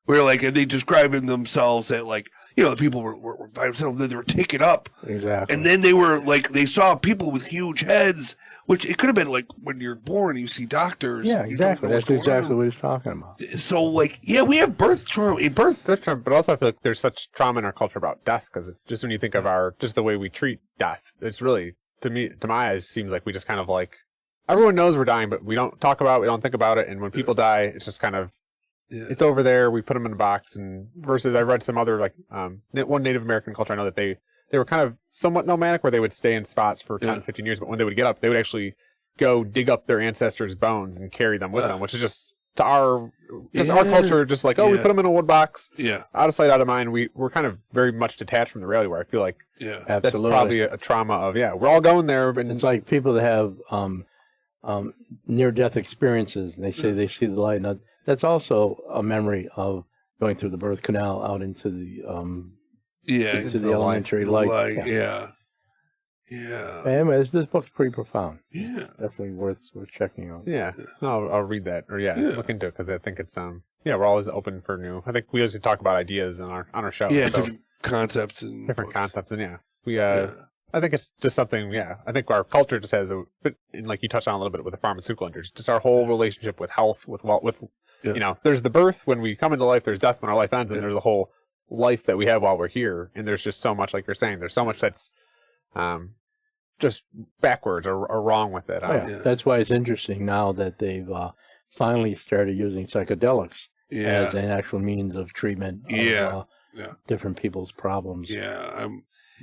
where like, and they describe in themselves that like, the people were by themselves, then they were taken up. Exactly. And then they were like, they saw people with huge heads, which it could have been like when you're born, you see doctors. Yeah, exactly. That's exactly what he's talking about. So like, yeah, we have birth trauma, but also I feel like there's such trauma in our culture about death, because just when you think of just the way we treat death, it's really, to my eyes, seems like we just kind of like, everyone knows we're dying, but we don't talk about it, we don't think about it. And when people die, it's just kind of, it's over there. We put them in a box. And versus, I've read some other one Native American culture. I know that they were kind of somewhat nomadic, where they would stay in spots for 10, 15 years. But when they would get up, they would actually go dig up their ancestors' bones and carry them with them, which is just to our culture, just like, we put them in a wood box. Yeah. Out of sight, out of mind. We're kind of very much detached from the reality, where I feel like that's probably a trauma of, we're all going there. But it's like people that have near-death experiences, and they say they see the light. Now, that's also a memory of going through the birth canal out into the into the elementary light. Anyway, this book's pretty profound. Yeah, definitely worth checking out. Yeah, I'll read that, or look into it, because I think it's we're always open for new. I think we usually talk about ideas on our show. Yeah, so different concepts and we I think it's just something, I think our culture just has and like you touched on a little bit with the pharmaceutical industry, just our whole relationship with health, with there's the birth when we come into life, there's death when our life ends, and there's the whole life that we have while we're here. And there's just so much, like you're saying, there's so much that's just backwards or wrong with it. That's why it's interesting now that they've finally started using psychedelics as an actual means of treatment of different people's problems.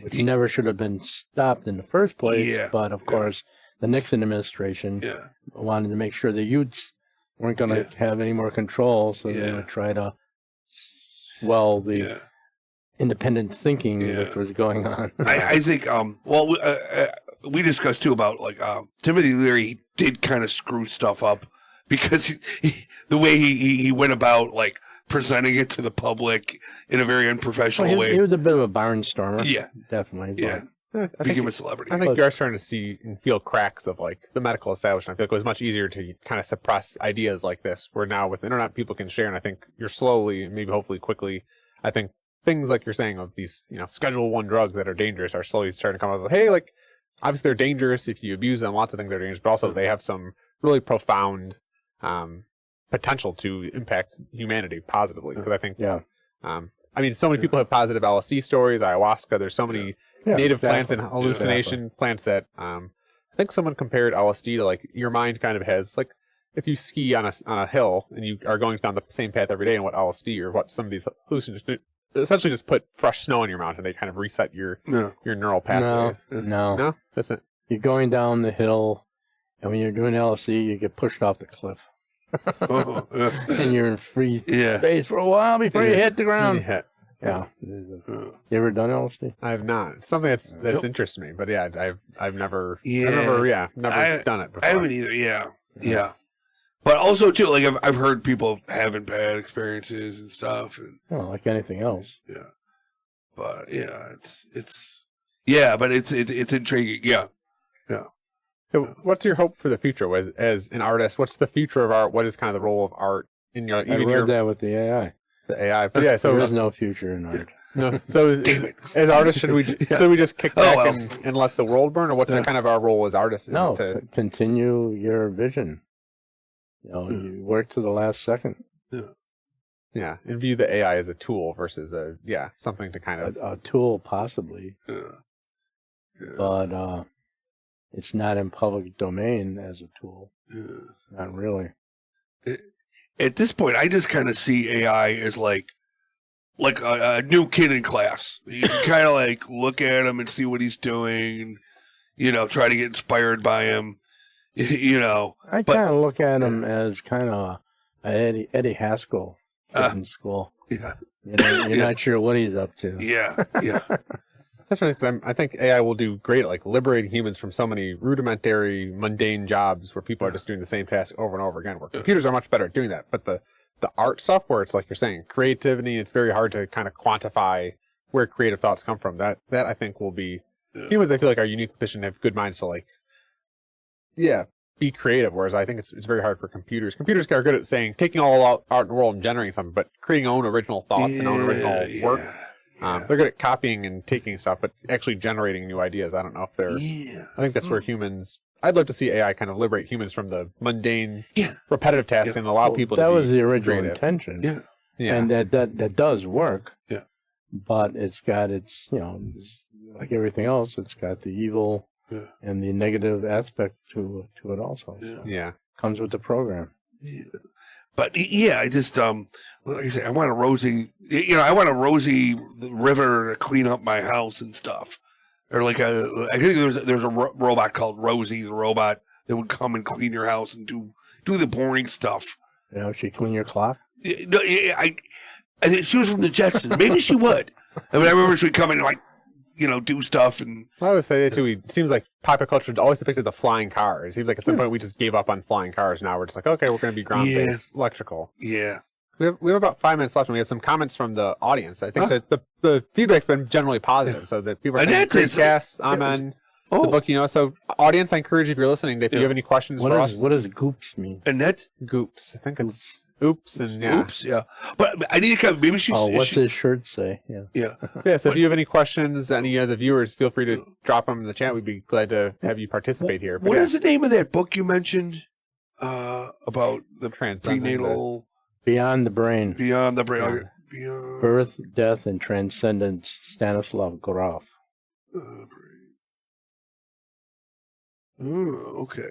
Which never should have been stopped in the first place. But of course, the Nixon administration wanted to make sure the youths weren't going to have any more control, so they would try to swell the independent thinking that was going on. I think, we discussed too about like Timothy Leary did kind of screw stuff up, because the way he went about like presenting it to the public in a very unprofessional way. He was a bit of a barnstormer. Yeah, definitely. Yeah. Became a celebrity. I think you're starting to see and feel cracks of like the medical establishment. I feel like it was much easier to kind of suppress ideas like this, where now with the internet people can share. And I think you're slowly, maybe hopefully quickly, I think things like you're saying of these, Schedule 1 drugs that are dangerous are slowly starting to come up with, hey, like obviously they're dangerous if you abuse them. Lots of things are dangerous, but also they have some really profound potential to impact humanity positively. Because I think, so many people have positive LSD stories, ayahuasca. There's so many native plants and hallucination plants that I think someone compared LSD to like your mind kind of has like if you ski on a hill and you are going down the same path every day, and what LSD or what some of these hallucinogens essentially just put fresh snow in your mouth and they kind of reset your neural pathways. No, that's it. You're going down the hill, and when you're doing LSD, you get pushed off the cliff. And you're in free space for a while before you hit the ground. You ever done LSD? I have not. It's something that's interests me, but I've never done it before. I haven't either. Yeah. But also too, like I've heard people having bad experiences and stuff, and like anything else. Yeah. But it's Yeah, but it's intriguing. Yeah. So what's your hope for the future as an artist? What's the future of art? What is kind of the role of art in your I read that with the AI. The AI? But yeah, so there is no future in art. no. So as artists, should we just kick back and let the world burn, or what's kind of our role as artists? No, continue your vision. You work to the last second. Yeah, and view the AI as a tool versus something to kind of a tool possibly. But it's not in public domain as a tool. Not really. At this point, I just kind of see AI as like a new kid in class. You can kind of like look at him and see what he's doing, try to get inspired by him, I kind of look at him as kind of Eddie Haskell in school. Yeah. You're not sure what he's up to. Yeah. That's right. Because I think AI will do great at like liberating humans from so many rudimentary, mundane jobs where people are just doing the same task over and over again. Where computers are much better at doing that, but the art stuff, where it's like you're saying, creativity, it's very hard to kind of quantify where creative thoughts come from. That I think will be humans. I feel like are unique position to have good minds to like, be creative. Whereas I think it's very hard for computers. Computers are good at saying taking all art in the world and generating something, but creating own original thoughts and own original work. They're good at copying and taking stuff, but actually generating new ideas. I don't know if they're. I think that's where humans. I'd love to see AI kind of liberate humans from the mundane, repetitive tasks and allow people to be that was the original creative. intention. Yeah. And that does work. Yeah. But it's got its, like everything else, it's got the evil and the negative aspect to it also. Yeah. Comes with the program. Yeah. But I just like I said, I want a Rosie River to clean up my house and stuff, or like I think there's a robot called Rosie, the robot that would come and clean your house and do the boring stuff. She'd clean your clock. No, I think she was from the Jetsons. Maybe she would. I remember she'd come in and like do stuff. And I would say that too. It seems like popular culture always depicted the flying car. It seems like at some point we just gave up on flying cars. Now we're just like, okay, we're going to be ground-based electrical. Yeah. We have about 5 minutes left, and we have some comments from the audience. I think that the feedback's been generally positive, so that people are saying, great cast, amen, the book, So audience, I encourage you, if you're listening, if you have any questions for us. What does goops mean? Annette? Goops. I think it's oops and Oops, yeah. But I need to come. Maybe she's. What's his shirt say? Yeah. So if you have any questions, any of the viewers, feel free to drop them in the chat. We'd be glad to have you participate here. What is the name of that book you mentioned about the prenatal? Beyond the Brain. Beyond the Brain. Yeah. Beyond Birth, Death, and Transcendence, Stanislav Grof. Okay.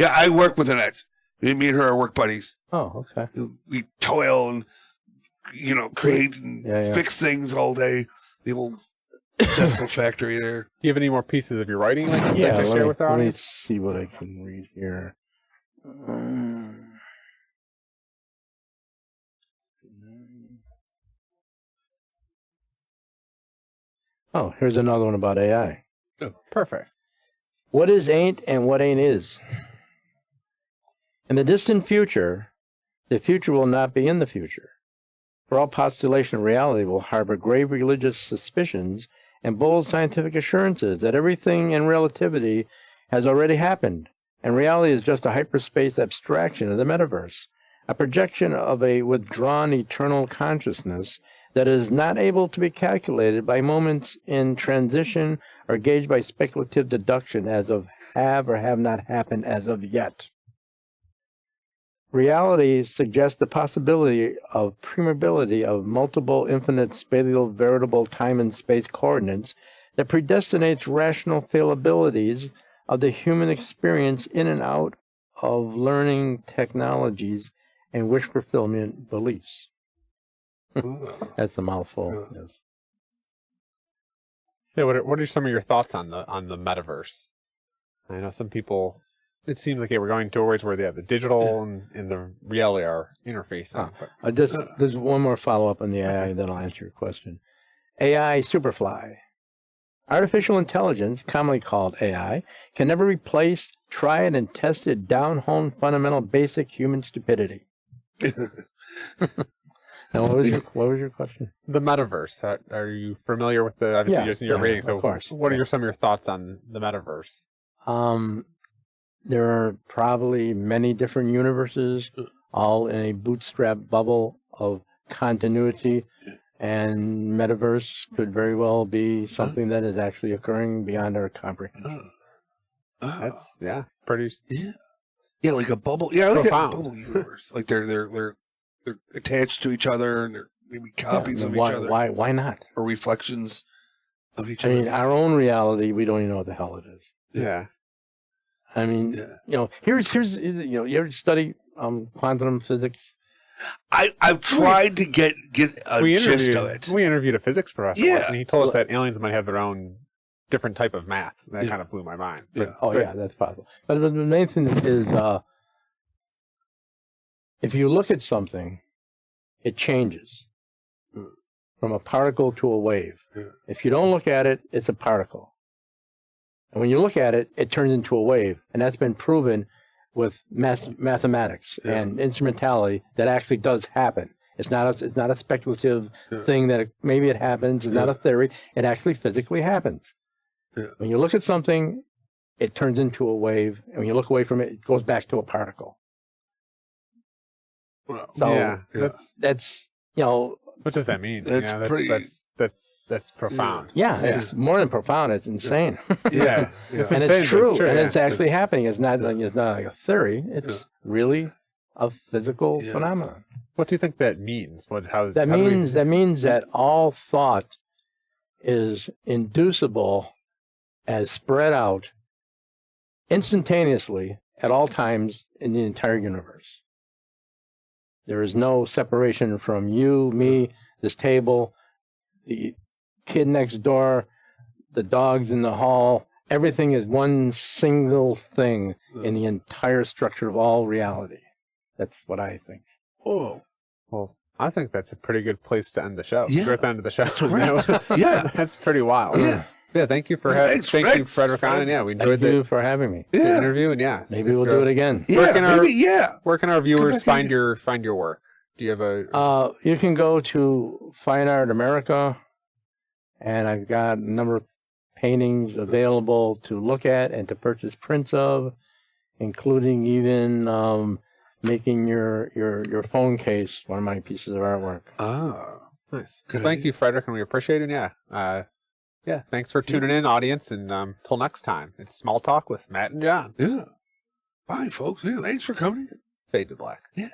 Yeah, I work with Annette. Me and her are work buddies. Oh, okay. We toil and, create and fix things all day. The old Tesla factory there. Do you have any more pieces of your writing like to share with our audience? Let me see what I can read here. Oh, here's another one about AI. Oh, perfect. What is ain't and what ain't is? In the distant future, the future will not be in the future. For all postulation of reality will harbor grave religious suspicions and bold scientific assurances that everything in relativity has already happened, and reality is just a hyperspace abstraction of the metaverse, a projection of a withdrawn eternal consciousness that is not able to be calculated by moments in transition or gauged by speculative deduction as of have or have not happened as of yet. Reality suggests the possibility of permeability of multiple infinite spatial veritable time and space coordinates that predestinates rational fallibilities of the human experience in and out of learning technologies and wish fulfillment beliefs. That's a mouthful. Yes. Yeah, what are some of your thoughts on the metaverse? I know some people. It seems like we're going towards where they have the digital and the reality are interfacing. There's one more follow-up on the AI, then I'll answer your question. AI Superfly. Artificial intelligence, commonly called AI, can never replace tried and tested down-home fundamental basic human stupidity. Now, what was your question? The metaverse. Are you familiar with the? Obviously, Yeah, just in your yeah, rating. of So, course. what are some of your thoughts on the metaverse? There are probably many different universes, all in a bootstrap bubble of continuity, and metaverse could very well be something that is actually occurring beyond our comprehension. That's pretty. Yeah, like a bubble. Yeah, I like that Profound. bubble universe. Like they're attached to each other, and they're maybe copies of each other, Why not? or reflections of each I other. mean, our own reality, we don't even know what the hell it is. Yeah. I mean, here's you ever study quantum physics? I've tried to get a gist of it. We interviewed a physics professor Yeah. once, and he told us that aliens might have their own different type of math. That kind of blew my mind. Yeah. That's possible. But the main thing is, if you look at something, it changes from a particle to a wave. Yeah. If you don't look at it, it's a particle. And when you look at it, it turns into a wave. And that's been proven with mathematics and instrumentality that actually does happen. It's not a speculative thing that maybe it happens. It's not a theory. It actually physically happens. Yeah. When you look at something, it turns into a wave. And when you look away from it, it goes back to a particle. Well, So that's what does that mean? That's pretty. That's profound. it's more than profound. It's insane. Yeah, it's And insane, it's but true, and it's actually happening. It's not like a theory. It's Yeah. really a physical phenomenon. What do you think that means? That means that all thought is inducible as spread out instantaneously at all times in the entire universe. There is no separation from you, me, this table, the kid next door, the dogs in the hall. Everything is one single thing in the entire structure of all reality. That's what I think. Oh, Well, I think that's a pretty good place to end the show. Yeah. We're at the end of the show. Yeah. That's pretty wild. Yeah. Thank you for Thanks, thank you, Fred. Fredric. And we enjoyed Thank you for having me. the interview. And Maybe we'll do it again. Yeah, Where maybe, can our viewers back find your work? Do you have You can go to Fine Art America, and I've got a number of paintings available to look at and to purchase prints of, including even making your phone case one of my pieces of artwork. nice? Good Well, thank idea. you, Fredric, and we appreciate it. Thanks for tuning in, audience, and till next time. It's Small Talk with Matt and John. Yeah. Bye, folks. Yeah, thanks for coming in. Fade to black. Yeah.